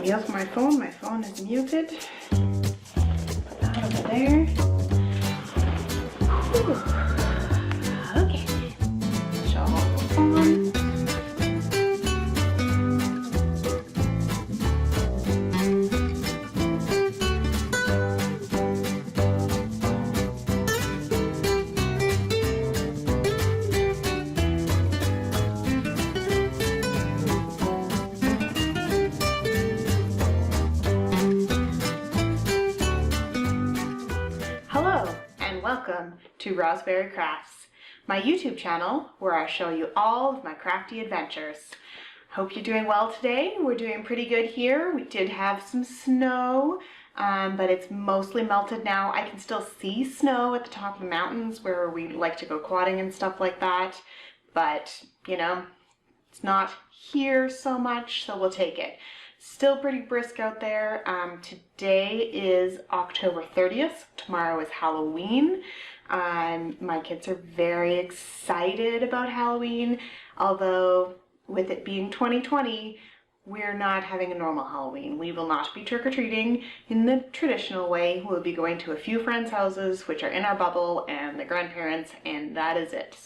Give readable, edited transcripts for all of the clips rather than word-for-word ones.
Here's my phone. My phone is muted. Put that over there. Whew. Okay. Shawl on. Hello and welcome to Rosberry Crafts, my YouTube channel where I show you all of my crafty adventures. Hope you're doing well today. We're doing pretty good here. We did have some snow, but it's mostly melted now. I can still see snow at the top of the mountains where we like to go quadding and stuff like that, but you know, it's not here so much, so we'll take it. Still pretty brisk out there. Today is October 30th. Tomorrow is Halloween. My kids are very excited about Halloween, although with it being 2020, we're not having a normal Halloween. We will not be trick-or-treating in the traditional way. We'll be going to a few friends' houses, which are in our bubble, and the grandparents, and that is it.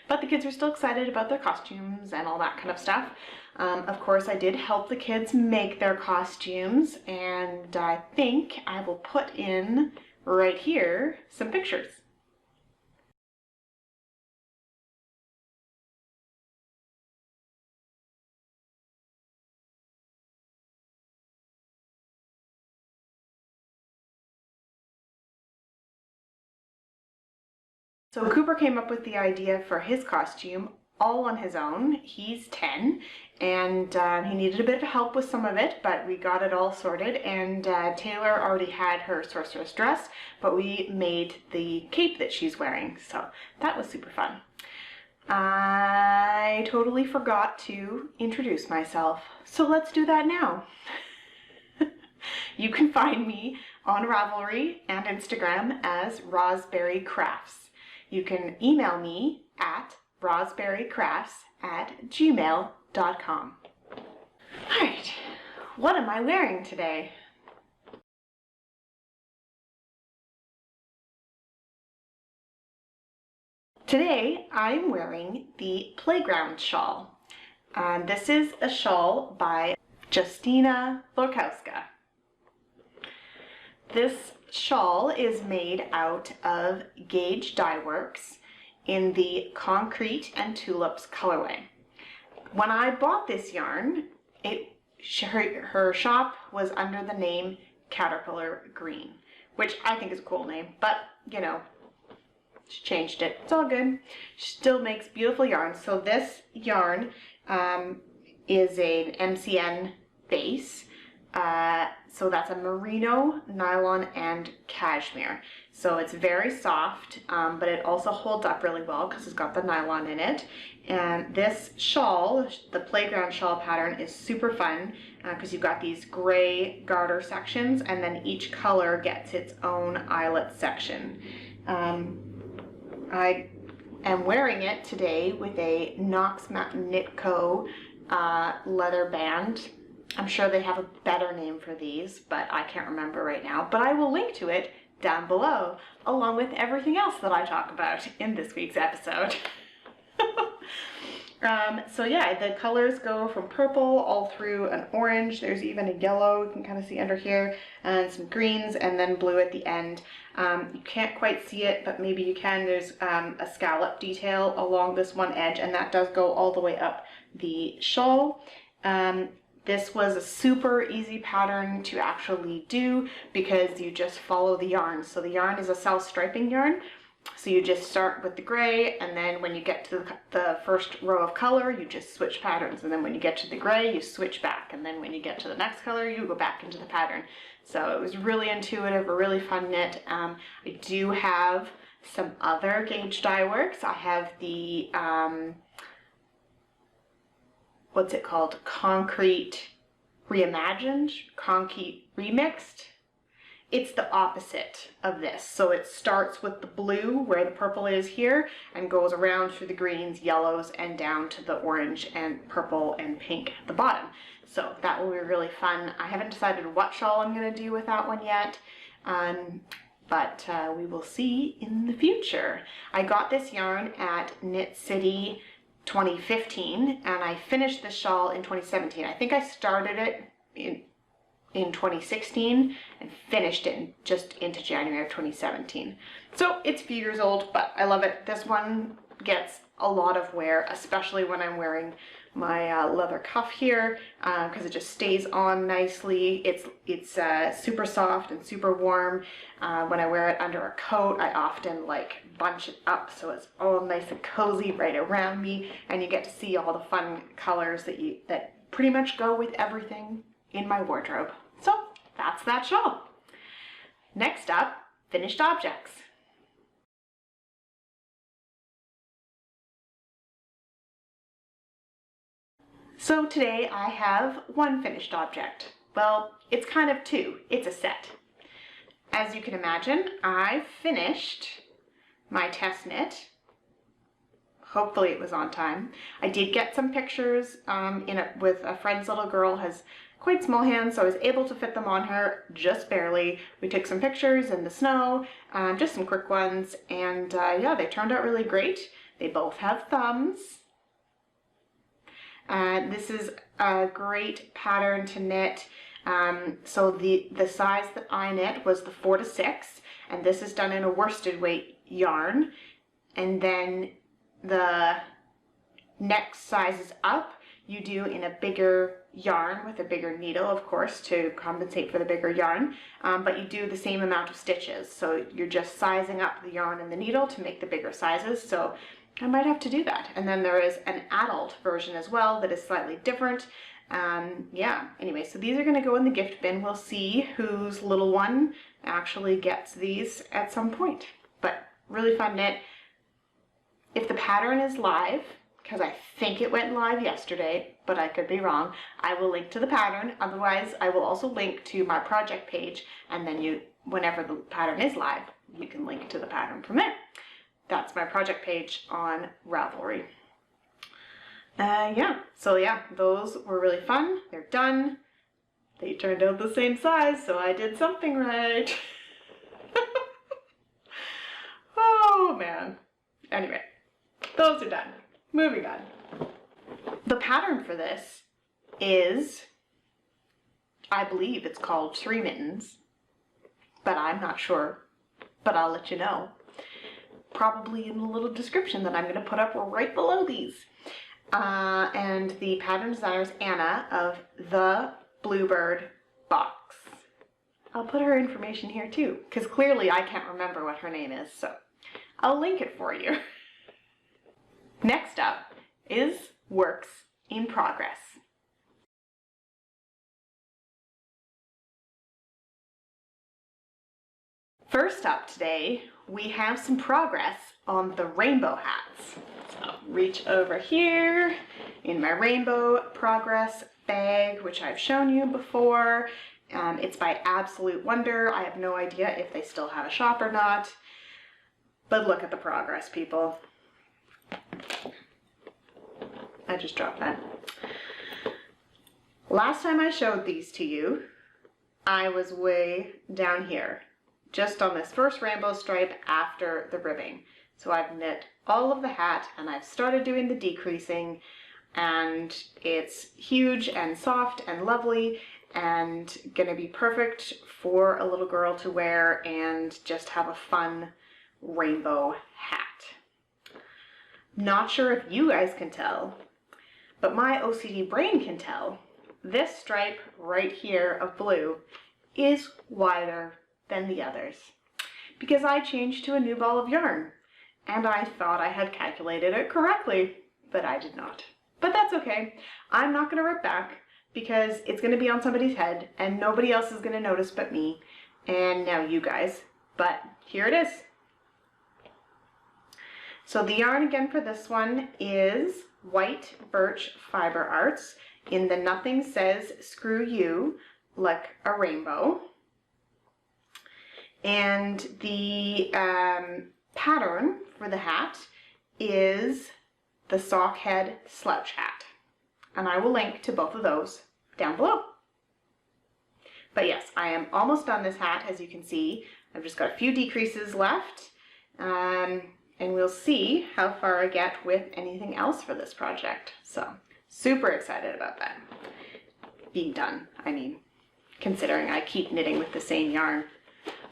But the kids are still excited about their costumes and all that kind of stuff. Of course, I did help the kids make their costumes, and I think I will put in right here some pictures. So Cooper came up with the idea for his costume all on his own. He's 10 and he needed a bit of help with some of it, but we got it all sorted, and Taylor already had her sorceress dress, but we made the cape that she's wearing, so that was super fun. I totally forgot to introduce myself, so let's do that now. You can find me on Ravelry and Instagram as Rosberry Crafts. You can email me at rosberrycrafts@gmail.com. Alright, what am I wearing today? Today I'm wearing the playground shawl. This is a shawl by Justina Lorkowska. This shawl is made out of Gauge Dye Works in the Concrete and Tulips colorway. When I bought this yarn, her shop was under the name Caterpillar Green, which I think is a cool name, but you know, she changed it. It's all good. She still makes beautiful yarn. So this yarn is an MCN base. So that's a merino, nylon, and cashmere. So it's very soft, but it also holds up really well because it's got the nylon in it. And this shawl, the playground shawl pattern, is super fun because you've got these gray garter sections, and then each color gets its own eyelet section. I am wearing it today with a Knox Mountain Knit Co. leather band. I'm sure they have a better name for these, but I can't remember right now. But I will link to it down below, along with everything else that I talk about in this week's episode. So yeah, the colors go from purple all through an orange. There's even a yellow, you can kind of see under here, and some greens, and then blue at the end. You can't quite see it, but maybe you can. There's a scallop detail along this one edge, and that does go all the way up the shawl. This was a super easy pattern to actually do because you just follow the yarn. So the yarn is a self-striping yarn. So you just start with the gray, and then when you get to the first row of color, you just switch patterns. And then when you get to the gray, you switch back. And then when you get to the next color, you go back into the pattern. So it was really intuitive, a really fun knit. I do have some other Gauge Dye Works. I have the, what's it called? Concrete Reimagined, Concrete Remixed. It's the opposite of this. So it starts with the blue where the purple is here and goes around through the greens, yellows, and down to the orange and purple and pink at the bottom. So that will be really fun. I haven't decided what shawl I'm going to do with that one yet, but we will see in the future. I got this yarn at Knit City 2015, and I finished the shawl in 2017. I think I started it in 2016 and finished it just into January of 2017. So it's a few years old, but I love it. This one gets a lot of wear, especially when I'm wearing my leather cuff here, because it just stays on nicely. It's super soft and super warm. When I wear it under a coat, I often like bunch it up so it's all nice and cozy right around me, and you get to see all the fun colors that pretty much go with everything in my wardrobe. So that's that shawl. Next up, finished objects. So today I have one finished object. Well, it's kind of two. It's a set. As you can imagine, I finished my test knit. Hopefully it was on time. I did get some pictures with a friend's little girl, has quite small hands, so I was able to fit them on her just barely. We took some pictures in the snow, just some quick ones, and yeah, they turned out really great. They both have thumbs. This is a great pattern to knit. So the size that I knit was the 4 to 6, and this is done in a worsted weight yarn. And then the next sizes up, you do in a bigger yarn with a bigger needle, of course, to compensate for the bigger yarn. But you do the same amount of stitches. So you're just sizing up the yarn and the needle to make the bigger sizes. So I might have to do that. And then there is an adult version as well that is slightly different. Yeah, anyway, so these are going to go in the gift bin. We'll see whose little one actually gets these at some point. But really fun knit. If the pattern is live, because I think it went live yesterday, but I could be wrong, I will link to the pattern. Otherwise, I will also link to my project page, and then whenever the pattern is live, you can link to the pattern from there. That's my project page on Ravelry. Yeah, so yeah, those were really fun. They're done. They turned out the same size, so I did something right. Oh man. Anyway, those are done. Moving on. The pattern for this is, I believe it's called 3 mittens, but I'm not sure, but I'll let you know. Probably in the little description that I'm going to put up right below these. And the pattern designer is Anna of the Bluebird Box. I'll put her information here too, because clearly I can't remember what her name is, so I'll link it for you. Next up is works in progress. First up today, we have some progress on the rainbow hats. So reach over here in my rainbow progress bag, which I've shown you before. It's by Absolute Wonder. I have no idea if they still have a shop or not, but look at the progress, people. I just dropped that. Last time I showed these to you, I was way down here, just on this first rainbow stripe after the ribbing. So I've knit all of the hat and I've started doing the decreasing, and it's huge and soft and lovely and gonna be perfect for a little girl to wear and just have a fun rainbow hat. Not sure if you guys can tell, but my OCD brain can tell. This stripe right here of blue is wider than the others because I changed to a new ball of yarn and I thought I had calculated it correctly, but I did not. But that's okay. I'm not going to rip back because it's going to be on somebody's head and nobody else is going to notice but me and now you guys. But here it is. So the yarn again for this one is White Birch Fiber Arts in the Nothing Says Screw You Like a Rainbow. And the pattern for the hat is the Sock Head Slouch Hat. And I will link to both of those down below. But yes, I am almost done this hat, as you can see. I've just got a few decreases left, and we'll see how far I get with anything else for this project. So, super excited about that being done. I mean, considering I keep knitting with the same yarn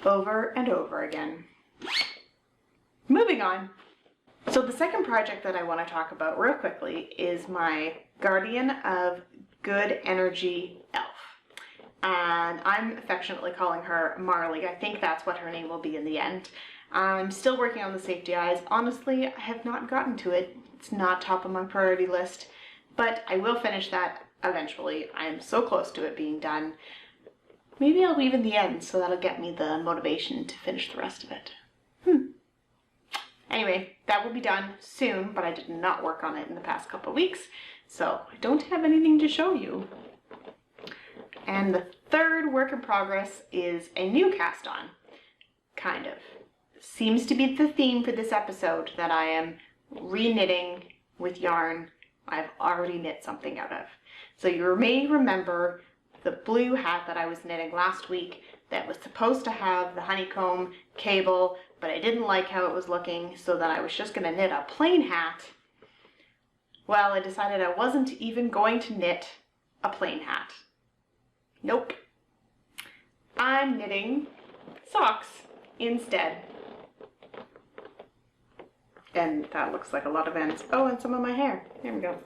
over and over again. Moving on. So the second project that I want to talk about real quickly is my Guardian of Good Energy elf. And I'm affectionately calling her Marley. I think that's what her name will be in the end. I'm still working on the safety eyes. Honestly, I have not gotten to it. It's not top of my priority list, but I will finish that eventually. I am so close to it being done. Maybe I'll leave in the end, so that'll get me the motivation to finish the rest of it. Anyway, that will be done soon, but I did not work on it in the past couple of weeks, so I don't have anything to show you. And the third work in progress is a new cast on, kind of. Seems to be the theme for this episode, that I am re-knitting with yarn I've already knit something out of. So you may remember the blue hat that I was knitting last week that was supposed to have the honeycomb cable, but I didn't like how it was looking, so that I was just going to knit a plain hat. Well, I decided I wasn't even going to knit a plain hat. Nope. I'm knitting socks instead. And that looks like a lot of ends. Oh, and some of my hair. There we go.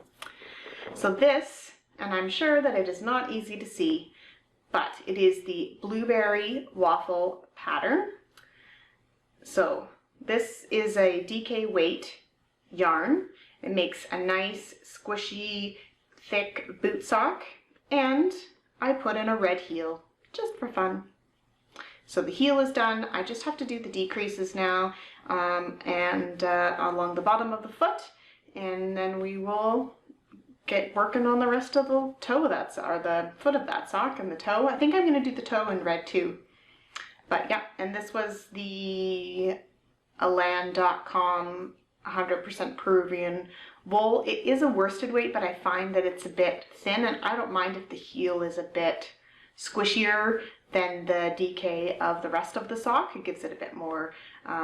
So this, and I'm sure that it is not easy to see, but it is the blueberry waffle pattern. So this is a DK weight yarn. It makes a nice squishy thick boot sock, and I put in a red heel just for fun. So the heel is done. I just have to do the decreases now and along the bottom of the foot, and then we will get working on the rest of the toe of that, or the foot of that sock and the toe. I think I'm going to do the toe in red too. But yeah, and this was the Alan.com 100% Peruvian wool. It is a worsted weight, but I find that it's a bit thin, and I don't mind if the heel is a bit squishier than the DK of the rest of the sock. It gives it a bit more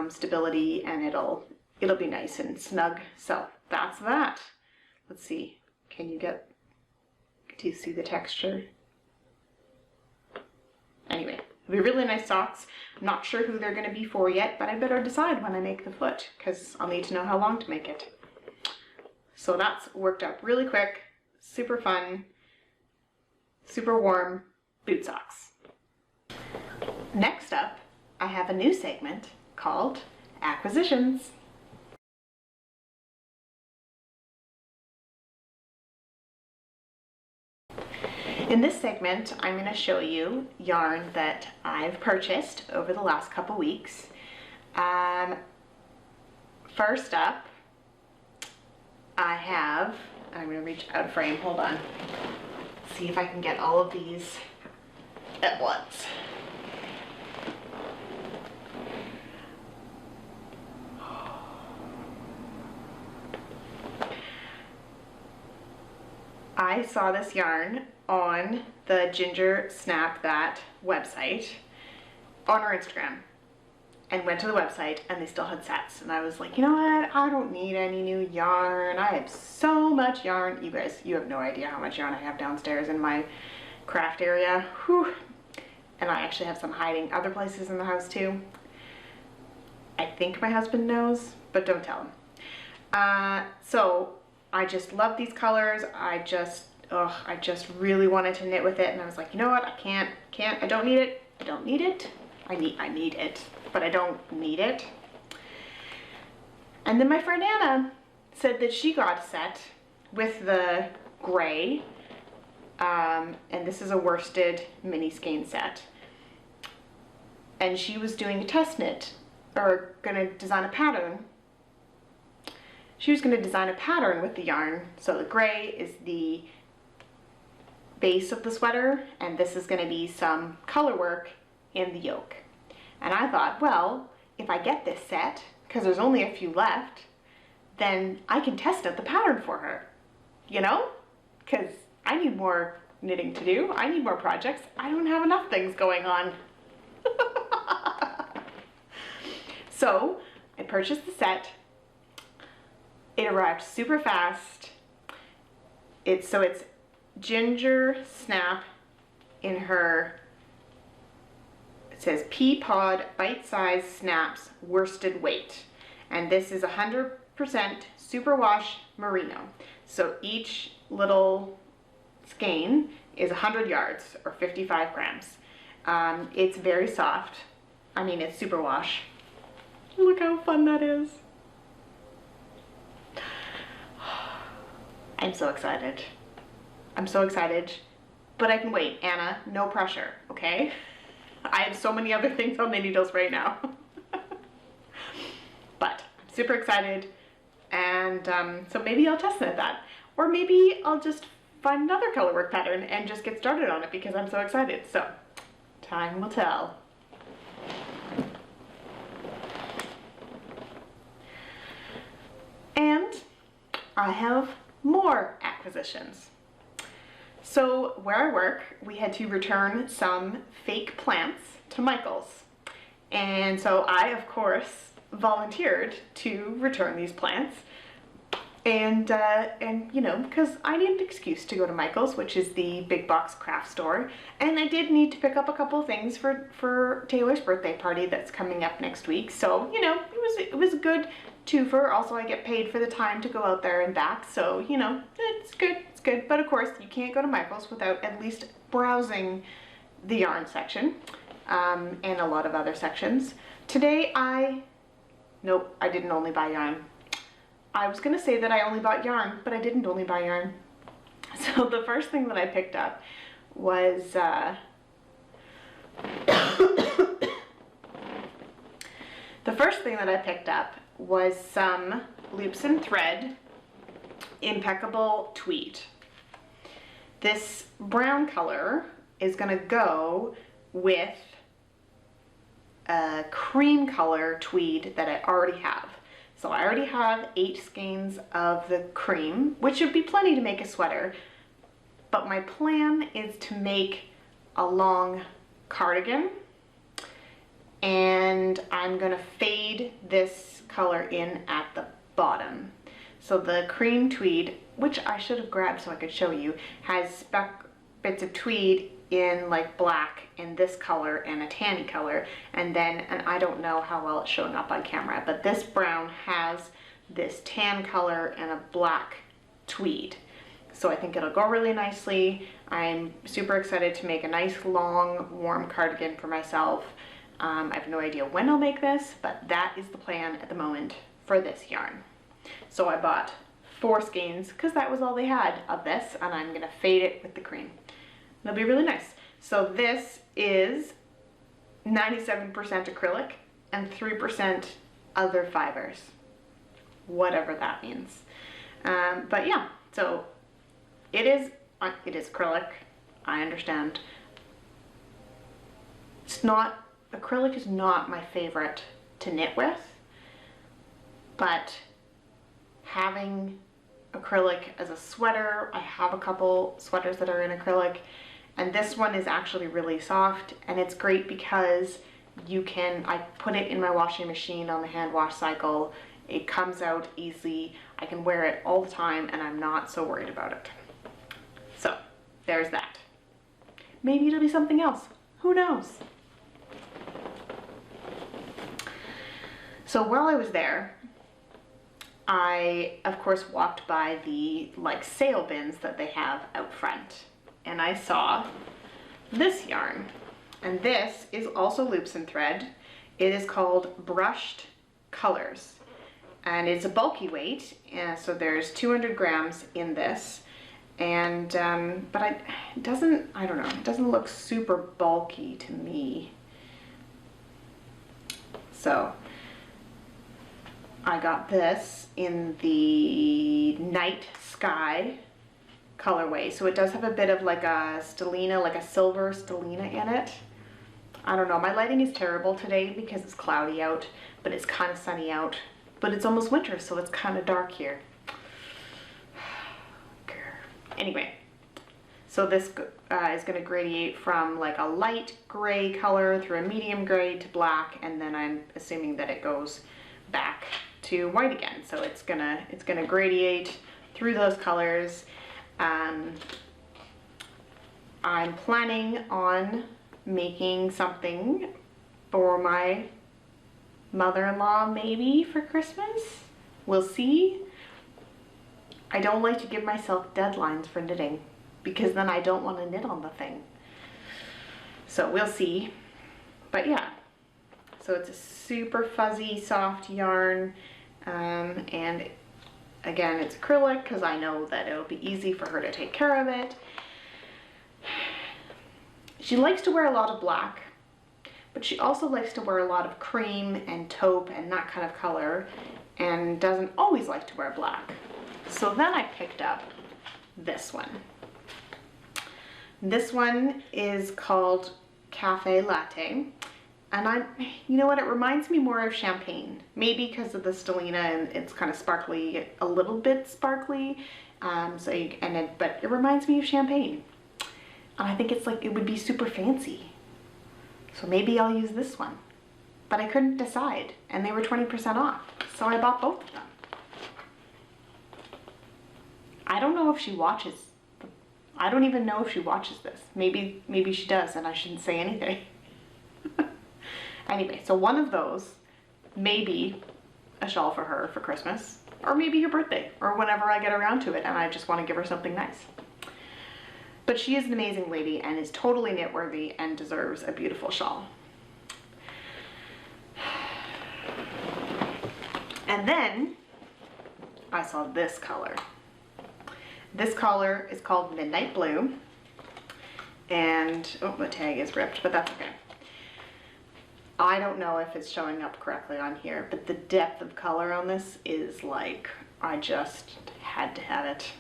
stability, and it'll be nice and snug. So that's that. Let's see. Can you get to see the texture? Anyway, it'll be really nice socks. I'm not sure who they're going to be for yet, but I better decide when I make the foot, because I'll need to know how long to make it. So that's worked up really quick, super fun, super warm boot socks. Next up, I have a new segment called Acquisitions. In this segment, I'm going to show you yarn that I've purchased over the last couple weeks. First up, I have, I'm going to reach out of frame, hold on, see if I can get all of these at once. I saw this yarn on the Ginger Snap That website on her Instagram, and went to the website, and they still had sets, and I was like, you know what, I don't need any new yarn. I have so much yarn. You guys, you have no idea how much yarn I have downstairs in my craft area. Whew. And I actually have some hiding other places in the house too. I think my husband knows, but don't tell him. So I just love these colors. I just really wanted to knit with it, and I was like, you know what, I don't need it. I need it, but I don't need it. And then my friend Anna said that she got a set with the gray, and this is a worsted mini skein set. And she was doing a test knit, or gonna design a pattern. She was gonna design a pattern with the yarn. So the gray is the base of the sweater, and this is gonna be some color work in the yoke. And I thought, well, if I get this set, because there's only a few left, then I can test out the pattern for her, you know? Because I need more knitting to do. I need more projects. I don't have enough things going on. So I purchased the set. It arrived super fast. It's Ginger Snap in her, it says pea pod bite-sized snaps worsted weight. And this is 100% superwash merino. So each little skein is 100 yards or 55 grams. It's very soft. I mean, it's superwash. Look how fun that is. I'm so excited. I'm so excited, but I can wait. Anna, no pressure, okay? I have so many other things on the needles right now. But I'm super excited, and so maybe I'll test knit that. Or maybe I'll just find another colorwork pattern and just get started on it because I'm so excited. So, time will tell. And I have more acquisitions. So where I work, we had to return some fake plants to Michael's. And so I, of course, volunteered to return these plants. And you know, because I need an excuse to go to Michael's, which is the big box craft store. And I did need to pick up a couple of things for Taylor's birthday party that's coming up next week. So, you know, it was a good twofer. Also, I get paid for the time to go out there and back. So, you know, it's good. It's good. But of course, you can't go to Michael's without at least browsing the yarn section and a lot of other sections. Today, nope, I didn't only buy yarn. I was gonna say that I only bought yarn, but I didn't only buy yarn. So the first thing that I picked up was the first thing that I picked up was some loops and thread impeccable tweed. This brown color is gonna go with a cream color tweed that I already have. So I already have 8 skeins of the cream, which would be plenty to make a sweater. But my plan is to make a long cardigan. And I'm gonna fade this color in at the bottom. So the cream tweed, which I should have grabbed so I could show you, has speck bits of tweed in like black in this color and a tanny color, and I don't know how well it's showing up on camera, but this brown has this tan color and a black tweed. So I think it'll go really nicely. I'm super excited to make a nice long warm cardigan for myself. I have no idea when I'll make this, but that is the plan at the moment for this yarn. So I bought 4 skeins because that was all they had of this, and I'm gonna fade it with the cream. It'll be really nice. So this is 97% acrylic and 3% other fibers, whatever that means. But yeah, so it is acrylic. I understand. Acrylic is not my favorite to knit with, but having acrylic as a sweater, I have a couple sweaters that are in acrylic, and this one is actually really soft, and it's great because I put it in my washing machine on the hand wash cycle. It comes out easily. I can wear it all the time, and I'm not so worried about it. So there's that. Maybe it'll be something else. Who knows? So while I was there, I of course walked by the sale bins that they have out front, and I saw this yarn, and this is also loops and thread. It is called Brushed Colors, and it's a bulky weight, and so there's 200 grams in this, and but it doesn't look super bulky to me. So I got this in the Night Sky colorway. So it does have a bit of like a stellina, like a silver stellina in it. I don't know, my lighting is terrible today because it's cloudy out, but it's kind of sunny out. But it's almost winter, so it's kind of dark here. Anyway, So this is going to gradiate from like a light gray color through a medium gray to black, and then I'm assuming that it goes back to white again. So it's gonna gradiate through those colors. I'm planning on making something for my mother-in-law maybe for Christmas. We'll see. I don't like to give myself deadlines for knitting because then I don't want to knit on the thing. So we'll see. But yeah, so it's a super fuzzy, soft yarn, and again, it's acrylic because I know that it'll be easy for her to take care of it. She likes to wear a lot of black, but she also likes to wear a lot of cream and taupe and that kind of color, and doesn't always like to wear black. So then I picked up this one. This one is called Cafe Latte, and you know what, it reminds me more of champagne. Maybe because of the stellina and it's kind of sparkly, a little bit sparkly, but it reminds me of champagne. And I think it's like, it would be super fancy. So maybe I'll use this one. But I couldn't decide, and they were 20% off, so I bought both of them. I don't know if she watches. I don't even know if she watches this. Maybe she does, and I shouldn't say anything. Anyway, so one of those, maybe a shawl for her for Christmas, or maybe her birthday, or whenever I get around to it and I just want to give her something nice. But she is an amazing lady and is totally knit-worthy and deserves a beautiful shawl. And then I saw this color. This color is called Midnight Blue. And, oh, the tag is ripped, but that's okay. I don't know if it's showing up correctly on here, but the depth of color on this is like, I just had to have it.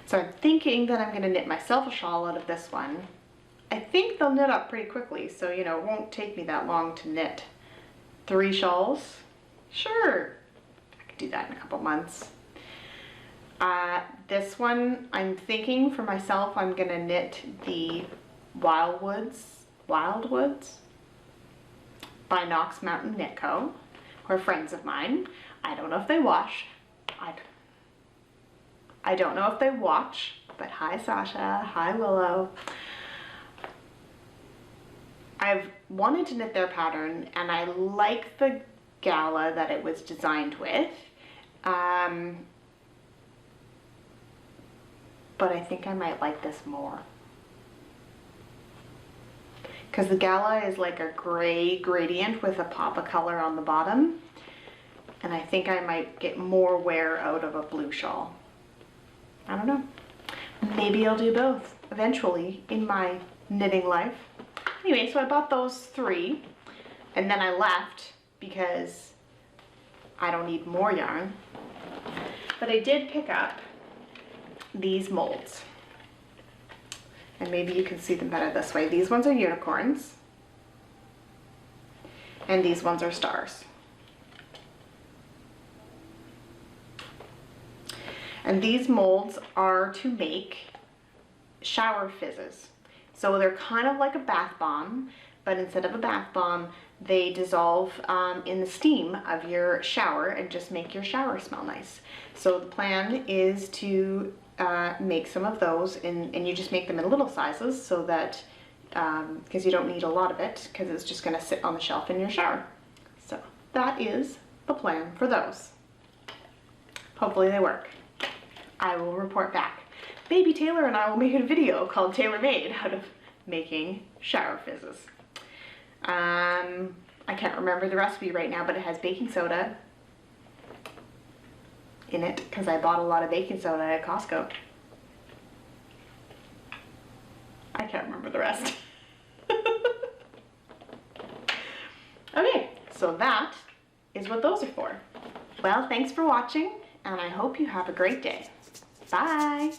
So I'm thinking that I'm gonna knit myself a shawl out of this one. I think they'll knit up pretty quickly, so you know, it won't take me that long to knit 3 shawls. Sure, I could do that in a couple months. This one, I'm thinking for myself, I'm gonna knit the Wildwoods by Knox Mountain Knit Co. who are friends of mine. I don't know if they wash. I don't know if they watch, but hi Sasha, hi Willow. I've wanted to knit their pattern and I like the gala that it was designed with. But I think I might like this more. Because the gala is like a gray gradient with a pop of color on the bottom. And I think I might get more wear out of a blue shawl. I don't know. Maybe I'll do both eventually in my knitting life. Anyway, so I bought those 3 and then I left because I don't need more yarn. But I did pick up these molds. And maybe you can see them better this way. These ones are unicorns. And these ones are stars. And these molds are to make shower fizzes. So they're kind of like a bath bomb, but instead of a bath bomb, they dissolve in the steam of your shower and just make your shower smell nice. So the plan is to make some of those, and you just make them in little sizes so that, because you don't need a lot of it, because it's just going to sit on the shelf in your shower. So that is the plan for those. Hopefully they work. I will report back. Baby Taylor and I will make a video called Taylor Made out of making shower fizzes. I can't remember the recipe right now, but it has baking soda in it because I bought a lot of baking soda at Costco. I can't remember the rest. Okay, so that is what those are for. Well, thanks for watching, and I hope you have a great day. Bye!